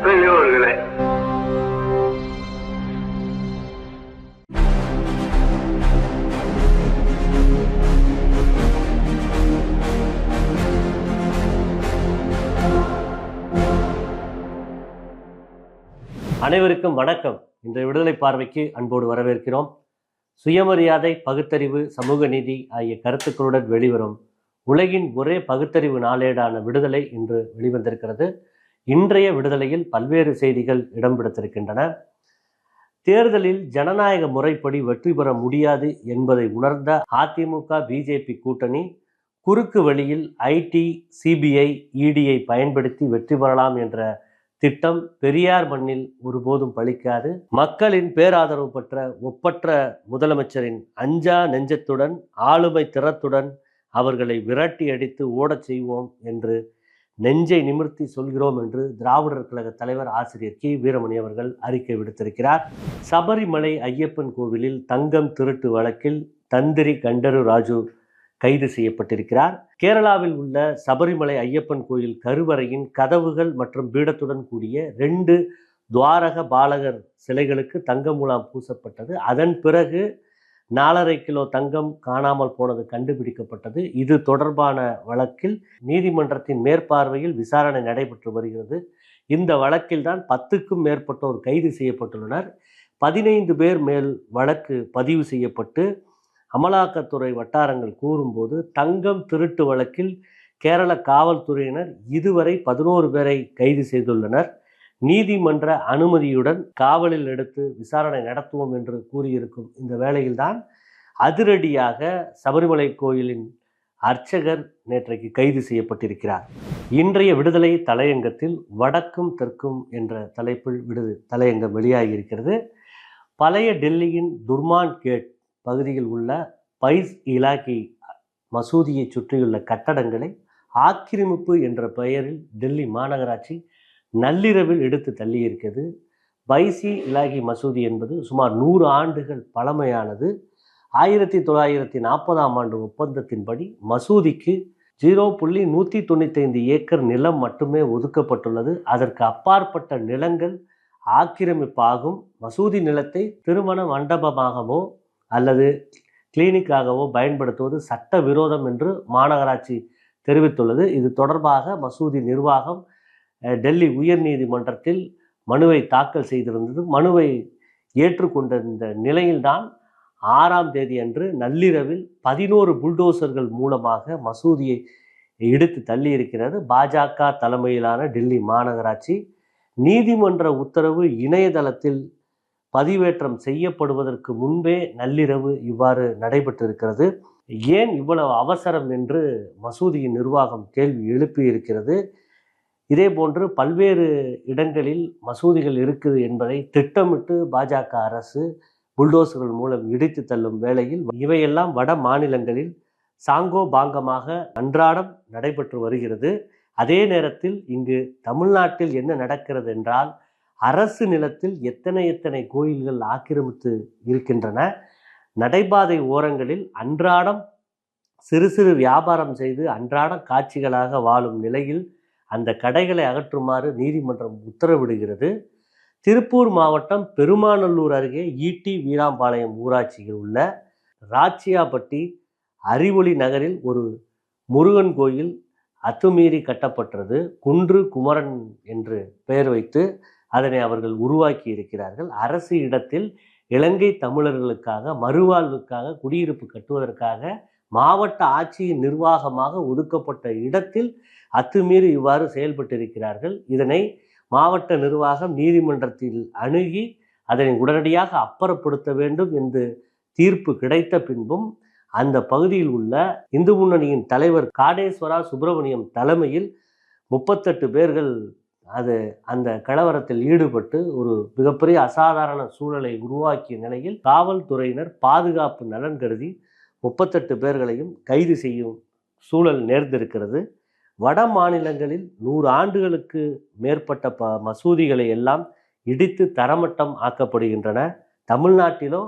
பெரியவர்களே, அனைவருக்கும் வணக்கம். இன்றைய விடுதலை பார்வைக்கு அன்போடு வரவேற்கிறோம். சுயமரியாதை, பகுத்தறிவு, சமூக நீதி ஆகிய கருத்துக்களுடன் வெளிவரும் உலகின் ஒரே பகுத்தறிவு நாளேடான விடுதலை இன்று வெளிவந்திருக்கிறது. இன்றைய விடுதலையில் பல்வேறு செய்திகள் இடம் பிடித்திருக்கின்றன. தேர்தலில் ஜனநாயக முறைப்படி வெற்றி பெற முடியாது என்பதை உணர்ந்த அதிமுக பிஜேபி கூட்டணி குறுக்கு வழியில் ஐடி, சிபிஐ, இடியை பயன்படுத்தி வெற்றி பெறலாம் என்ற திட்டம் பெரியார் மண்ணில் ஒருபோதும் பலிக்காது. மக்களின் பேராதரவு பெற்ற ஒப்பற்ற முதலமைச்சரின் அஞ்சா நெஞ்சத்துடன், ஆளுமை திறத்துடன் அவர்களை விரட்டி அடித்து ஓடச் செய்வோம் என்று நெஞ்சை நிமிர்த்தி சொல்கிறோம் என்று திராவிடர் கழக தலைவர் ஆசிரியர் கி. வீரமணி அவர்கள் அறிக்கை விடுத்திருக்கிறார். சபரிமலை ஐயப்பன் கோவிலில் தங்கம் திருட்டு வழக்கில் தந்திரி கண்டரு ராஜு கைது செய்யப்பட்டிருக்கிறார். கேரளாவில் உள்ள சபரிமலை ஐயப்பன் கோயில் கருவறையின் கதவுகள் மற்றும் பீடத்துடன் கூடிய 2 துவாரக பாலகர் சிலைகளுக்கு தங்க முலாம் பூசப்பட்டது. அதன் பிறகு 4.5 கிலோ தங்கம் காணாமல் போனது கண்டுபிடிக்கப்பட்டது. இது தொடர்பான வழக்கில் நீதிமன்றத்தின் மேற்பார்வையில் விசாரணை நடைபெற்று வருகிறது. இந்த வழக்கில் தான் 10க்கும் மேற்பட்டோர் கைது செய்யப்பட்டுள்ளனர். 15 பேர் மேல் வழக்கு பதிவு செய்யப்பட்டு அமலாக்கத்துறை வட்டாரங்கள் கூறும்போது தங்கம் திருட்டு வழக்கில் கேரள காவல்துறையினர் இதுவரை 11 பேரை கைது செய்துள்ளனர். நீதிமன்ற அனுமதியுடன் காவலில் எடுத்து விசாரணை நடத்துவோம் என்று கூறியிருக்கும் இந்த வேளையில்தான் அதிரடியாக சபரிமலை கோயிலின் அர்ச்சகர் நேற்றைக்கு கைது செய்யப்பட்டிருக்கிறார். இன்றைய விடுதலை தலையங்கத்தில் வடக்கும் தெற்கும் என்ற தலைப்பில் தலையங்கம் வெளியாகியிருக்கிறது. பழைய டெல்லியின் துர்மான் கேட் பகுதியில் உள்ள பைஸ் இலாகி மசூதியை சுற்றியுள்ள கட்டடங்களை ஆக்கிரமிப்பு என்ற பெயரில் டெல்லி மாநகராட்சி நள்ளிரவில் எடுத்து தள்ளியிருக்கிறது. பைசி இலாகி மசூதி என்பது சுமார் 100 ஆண்டுகள் பழமையானது. 1940ஆம் ஆண்டு ஒப்பந்தத்தின்படி மசூதிக்கு 0.195 ஏக்கர் நிலம் மட்டுமே ஒதுக்கப்பட்டுள்ளது. அதற்கு அப்பாற்பட்ட நிலங்கள் ஆக்கிரமிப்பாகும். மசூதி நிலத்தை திருமண மண்டபமாகவோ அல்லது கிளினிக்காகவோ பயன்படுத்துவது சட்ட விரோதம் என்று மாநகராட்சி தெரிவித்துள்ளது. இது தொடர்பாக மசூதி நிர்வாகம் டெல்லி உயர் நீதிமன்றத்தில் மனுவை தாக்கல் செய்திருந்தது. மனுவை ஏற்றுக்கொண்ட இந்த நிலையில்தான் 6ஆம் தேதி அன்று நள்ளிரவில் 11 புல்டோசர்கள் மூலமாக மசூதியை இடித்து தள்ளியிருக்கிறது பாஜக தலைமையிலான டெல்லி மாநகராட்சி. நீதிமன்ற உத்தரவு இணையதளத்தில் பதிவேற்றம் செய்யப்படுவதற்கு முன்பே நள்ளிரவு இவ்வாறு நடைபெற்றிருக்கிறது. ஏன் இவ்வளவு அவசரம் என்று மசூதியின் நிர்வாகம் கேள்வி எழுப்பியிருக்கிறது. இதே போன்று பல்வேறு இடங்களில் மசூதிகள் இருக்குது என்பதை திட்டமிட்டு பாஜக அரசு புல்டோசர்கள் மூலம் இடித்து தள்ளும் வேளையில் இவையெல்லாம் வட மாநிலங்களில் சாங்கோ பாங்கமாக அன்றாடம் நடைபெற்று வருகிறது. அதே நேரத்தில் இங்கு தமிழ்நாட்டில் என்ன நடக்கிறது என்றால், அரசு நிலத்தில் எத்தனை கோயில்கள் ஆக்கிரமித்து இருக்கின்றன. நடைபாதை ஓரங்களில் அன்றாடம் சிறு வியாபாரம் செய்து அன்றாடம் காட்சிகளாக வாழும் நிலையில் அந்த கடைகளை அகற்றுமாறு நீதிமன்றம் உத்தரவிடுகிறது. திருப்பூர் மாவட்டம் பெருமாநல்லூர் அருகே ஈட்டி வீராம்பாளையம் ஊராட்சியில் உள்ள ராச்சியாப்பட்டி அறிவொளி நகரில் ஒரு முருகன் கோயில் அத்துமீறி கட்டப்பட்டது. குன்று குமரன் என்று பெயர் வைத்து அதனை அவர்கள் உருவாக்கி இருக்கிறார்கள். அரசு இடத்தில் இலங்கை தமிழர்களுக்காக மறுவாழ்வுக்காக குடியிருப்பு கட்டுவதற்காக மாவட்ட ஆட்சியின் நிர்வாகமாக ஒதுக்கப்பட்ட இடத்தில் அத்துமீறி இவ்வாறு செயல்பட்டிருக்கிறார்கள். இதனை மாவட்ட நிர்வாகம் நீதிமன்றத்தில் அணுகி அதனை உடனடியாக அப்புறப்படுத்த வேண்டும் என்று தீர்ப்பு கிடைத்த பின்பும் அந்த பகுதியில் உள்ள இந்து முன்னணியின் தலைவர் காடேஸ்வரா சுப்பிரமணியம் தலைமையில் 38 பேர்கள் அந்த கலவரத்தில் ஈடுபட்டு ஒரு மிகப்பெரிய அசாதாரண சூழலை உருவாக்கிய நிலையில் காவல்துறையினர் பாதுகாப்பு நலன் கருதி 38 பேர்களையும் கைது செய்யும் சூழல் நேர்ந்திருக்கிறது. வட மாநிலங்களில் 100 ஆண்டுகளுக்கு மேற்பட்ட மசூதிகளை எல்லாம் இடித்து தரமட்டம் ஆக்கப்படுகின்றன. தமிழ்நாட்டிலோ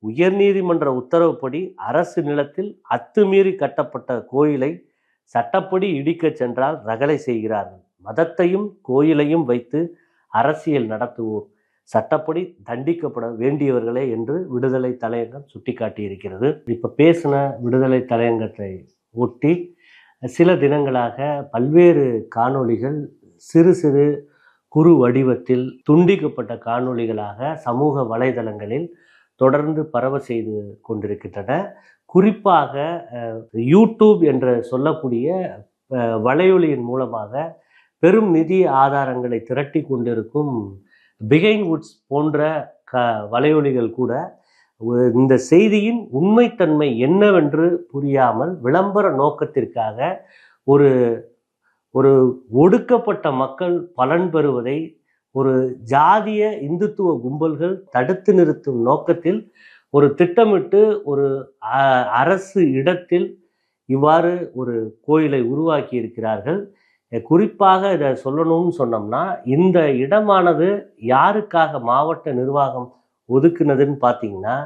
உயர்நீதிமன்ற உத்தரவுப்படி அரசு நிலத்தில் அத்துமீறி கட்டப்பட்ட கோயிலை சட்டப்படி இடிக்க சென்றால் ரகளை செய்கிறார்கள். மதத்தையும் கோயிலையும் வைத்து அரசியல் நடத்துவோர் சட்டப்படி தண்டிக்கப்பட வேண்டியவர்களே என்று விடுதலை தலையங்கம் சுட்டிக்காட்டியிருக்கிறது. இப்போ பேசின விடுதலை தலையங்கத்தை ஒட்டி சில தினங்களாக பல்வேறு காணொளிகள் சிறு சிறு குறு வடிவத்தில் துண்டிக்கப்பட்ட காணொளிகளாக சமூக வலைதளங்களில் தொடர்ந்து பரவ செய்து கொண்டிருக்கின்றன. குறிப்பாக யூடியூப் என்று சொல்லக்கூடிய வலையொலியின் மூலமாக பெரும் நிதி ஆதாரங்களை திரட்டி கொண்டிருக்கும் பிகைண்ட் வுட்ஸ் போன்ற வலையொலிகள் கூட இந்த செய்தியின் உண்மைத்தன்மை என்னவென்று புரியாமல் விளம்பர நோக்கத்திற்காக ஒரு ஒரு ஒடுக்கப்பட்ட மக்கள் பலன் பெறுவதை ஒரு ஜாதிய இந்துத்துவ கும்பல்கள் தடுத்து நிறுத்தும் நோக்கத்தில் ஒரு திட்டமிட்டு ஒரு அரசு இடத்தில் இவ்வாறு ஒரு கோயிலை உருவாக்கி இருக்கிறார்கள். குறிப்பாக இதை சொல்லணும்னு சொன்னோம்னா, இந்த இடமானது யாருக்காக மாவட்ட நிர்வாகம் ஒதுக்குனதுன்னு பார்த்தீங்கன்னா,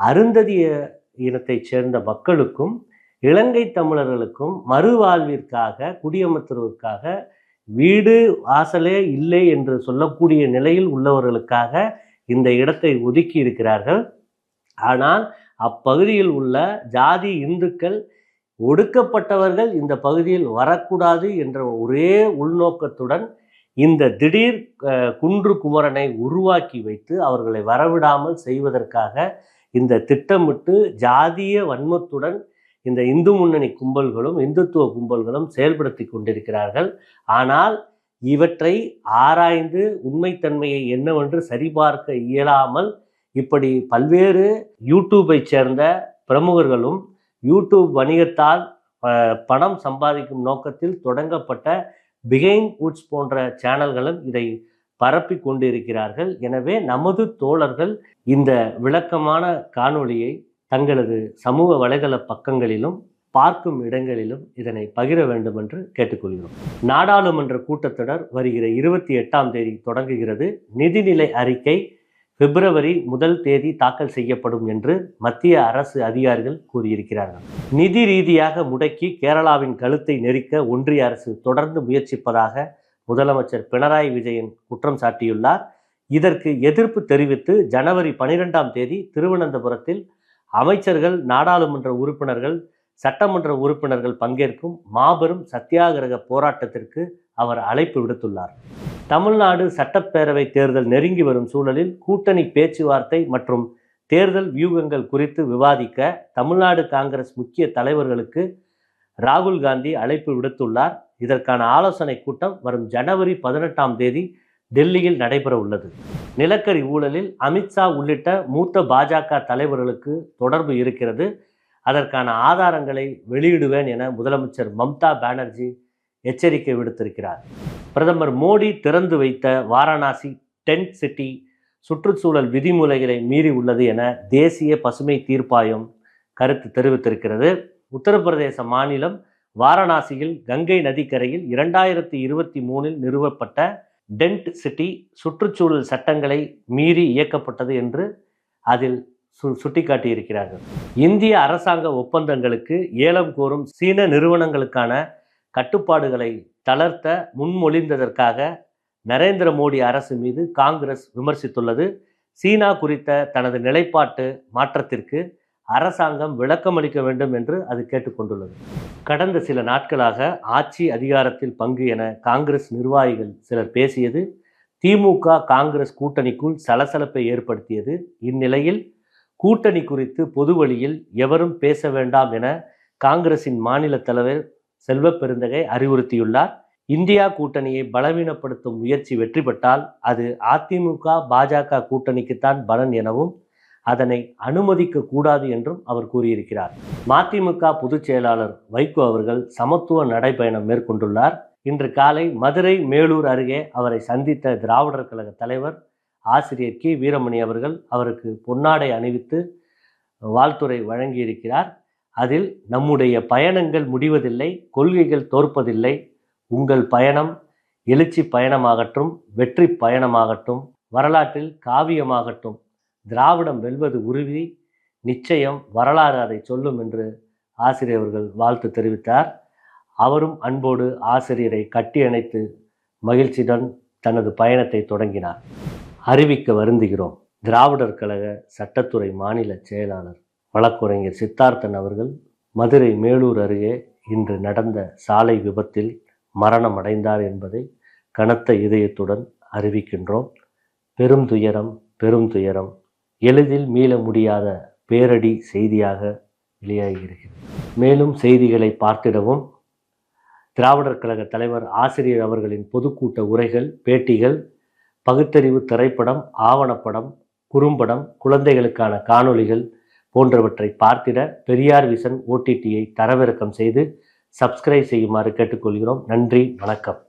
அருந்ததிய இனத்தைச் சேர்ந்த மக்களுக்கும் இலங்கை தமிழர்களுக்கும் மறுவாழ்விற்காக குடியமர்த்துவதற்காக வீடு வாசலே இல்லை என்று சொல்லக்கூடிய நிலையில் உள்ளவர்களுக்காக இந்த இடத்தை ஒதுக்கி இருக்கிறார்கள். ஆனால் அப்பகுதியில் உள்ள ஜாதி இந்துக்கள் ஒடுக்கப்பட்டவர்கள் இந்த பகுதியில் வரக்கூடாது என்ற ஒரே உள்நோக்கத்துடன் இந்த திடீர் குன்று குமரனை உருவாக்கி வைத்து அவர்களை வரவிடாமல் செய்வதற்காக இந்த திட்டமிட்டு ஜாதிய வன்மத்துடன் இந்த இந்து முன்னணி கும்பல்களும் இந்துத்துவ கும்பல்களும் செயல்படுத்தி கொண்டிருக்கிறார்கள். ஆனால் இவற்றை ஆராய்ந்து உண்மைத்தன்மையை என்னவென்று சரிபார்க்க இயலாமல் இப்படி பல்வேறு யூடியூப்பை சேர்ந்த பிரமுகர்களும் யூடியூப் வணிகத்தால் பணம் சம்பாதிக்கும் நோக்கத்தில் தொடங்கப்பட்ட பிகைண்ட் வுட்ஸ் போன்ற சேனல்களும் இதை பரப்பி கொண்டிருக்கிறார்கள். எனவே நமது தோழர்கள் இந்த விளக்கமான காணொளியை தங்களது சமூக வலைதள பக்கங்களிலும் பார்க்கும் இடங்களிலும் இதனை பகிர வேண்டும் என்று கேட்டுக்கொள்கிறோம். நாடாளுமன்ற கூட்டத்தொடர் வருகிற 28ஆம் தேதி தொடங்குகிறது. நிதிநிலை அறிக்கை பிப்ரவரி 1 தாக்கல் செய்யப்படும் என்று மத்திய அரசு அதிகாரிகள் கூறியிருக்கிறார்கள். நிதி ரீதியாக முடக்கி கேரளாவின் கழுத்தை நெரிக்க ஒன்றிய அரசு தொடர்ந்து முயற்சிப்பதாக முதலமைச்சர் பினராயி விஜயன் குற்றம் சாட்டியுள்ளார். இதற்கு எதிர்ப்பு தெரிவித்து ஜனவரி 12ஆம் தேதி திருவனந்தபுரத்தில் அமைச்சர்கள், நாடாளுமன்ற உறுப்பினர்கள், சட்டமன்ற உறுப்பினர்கள் பங்கேற்கும் மாபெரும் சத்தியாகிரக போராட்டத்திற்கு அவர் அழைப்பு விடுத்துள்ளார். தமிழ்நாடு சட்டப்பேரவை தேர்தல் நெருங்கி வரும் சூழலில் கூட்டணி பேச்சுவார்த்தை மற்றும் தேர்தல் வியூகங்கள் குறித்து விவாதிக்க தமிழ்நாடு காங்கிரஸ் முக்கிய தலைவர்களுக்கு ராகுல் காந்தி அழைப்பு விடுத்துள்ளார். இதற்கான ஆலோசனை கூட்டம் வரும் ஜனவரி 18ஆம் தேதி டெல்லியில் நடைபெற உள்ளது. நிலக்கரி ஊழலில் அமித்ஷா உள்ளிட்ட மூத்த பாஜக தலைவர்களுக்கு தொடர்பு இருக்கிறது. அதற்கான ஆதாரங்களை வெளியிடுவேன் என முதலமைச்சர் மம்தா பானர்ஜி எச்சரிக்கை விடுத்திருக்கிறார். பிரதமர் மோடி திறந்து வைத்த வாரணாசி டென்ட் சிட்டி சுற்றுச்சூழல் விதிமுறைகளை மீறி உள்ளது என தேசிய பசுமை தீர்ப்பாயம் கருத்து தெரிவித்திருக்கிறது. உத்தரப்பிரதேச மாநிலம் வாரணாசியில் கங்கை நதிக்கரையில் 2023 நிறுவப்பட்ட டென்ட் சிட்டி சுற்றுச்சூழல் சட்டங்களை மீறி இயக்கப்பட்டது என்று அதில் சுட்டிக்காட்டியிருக்கிறார்கள். இந்திய அரசாங்க ஒப்பந்தங்களுக்கு ஏலம் கோரும் சீன நிறுவனங்களுக்கான கட்டுப்பாடுகளை தளர்த்த முன்மொழிந்ததற்காக நரேந்திர மோடி அரசு மீது காங்கிரஸ் விமர்சித்துள்ளது. சீனா குறித்த தனது நிலைப்பாட்டு மாற்றத்திற்கு அரசாங்கம் விளக்கமளிக்க வேண்டும் என்று அது கேட்டுக்கொண்டுள்ளது. கடந்த சில நாட்களாக ஆட்சி அதிகாரத்தில் பங்கு என காங்கிரஸ் நிர்வாகிகள் சிலர் பேசியது திமுக காங்கிரஸ் கூட்டணிக்குள் சலசலப்பை ஏற்படுத்தியது. இந்நிலையில் கூட்டணி குறித்து பொது வழியில் எவரும் பேச வேண்டாம் என காங்கிரசின் மாநில தலைவர் செல்வ பெருந்தகை அறிவுறுத்தியுள்ளார். இந்தியா கூட்டணியை பலவீனப்படுத்தும் முயற்சி வெற்றி பெற்றால் அது அதிமுக பாஜக கூட்டணிக்குத்தான் பலன் எனவும் அதனை அனுமதிக்க கூடாது என்றும் அவர் கூறியிருக்கிறார். மதிமுக பொதுச் செயலாளர் வைகோ அவர்கள் சமத்துவ நடைபயணம் மேற்கொண்டுள்ளார். இன்று காலை மதுரை மேலூர் அருகே அவரை சந்தித்த திராவிடர் கழக தலைவர் ஆசிரியர் கி வீரமணி அவர்கள் அவருக்கு பொன்னாடை அணிவித்து வாழ்த்துரை வழங்கியிருக்கிறார். அதில் நம்முடைய பயணங்கள் முடிவதில்லை, கொள்கைகள் தோற்பதில்லை, உங்கள் பயணம் எழுச்சி பயணமாகட்டும், வெற்றி பயணமாகட்டும், வரலாற்றில் காவியமாகட்டும், திராவிடம் வெல்வது உறுதி, நிச்சயம், வரலாறு அதை சொல்லும் என்று ஆசிரியர் அவர்கள் வாழ்த்து தெரிவித்தார். அவரும் அன்போடு ஆசிரியரை கட்டி அணைத்து மகிழ்ச்சியுடன் தனது பயணத்தை தொடங்கினார். அறிவிக்க வருந்துகிறோம். திராவிடர் கழக சட்டத்துறை மாநில செயலாளர் வழக்குரைஞர் சித்தார்த்தன் அவர்கள் மதுரை மேலூர் அருகே இன்று நடந்த சாலை விபத்தில் மரணம் அடைந்தார் என்பதை கனத்த இதயத்துடன் அறிவிக்கின்றோம். பெரும் துயரம், பெரும் துயரம். எளிதில் மீள முடியாத பேரடி செய்தியாக வெளியாகியிருக்கிறது. மேலும் செய்திகளை பார்த்திடவும் திராவிடர் கழக தலைவர் ஆசிரியர் அவர்களின் பொதுக்கூட்ட உரைகள், பேட்டிகள், பகுத்தறிவு திரைப்படம், ஆவணப்படம், குறும்படம், குழந்தைகளுக்கான காணொளிகள் போன்றவற்றை பார்த்திட பெரியார் விஷன் OTTயை தரவிறக்கம் செய்து சப்ஸ்கிரைப் செய்யுமாறு கேட்டுக்கொள்கிறோம். நன்றி, வணக்கம்.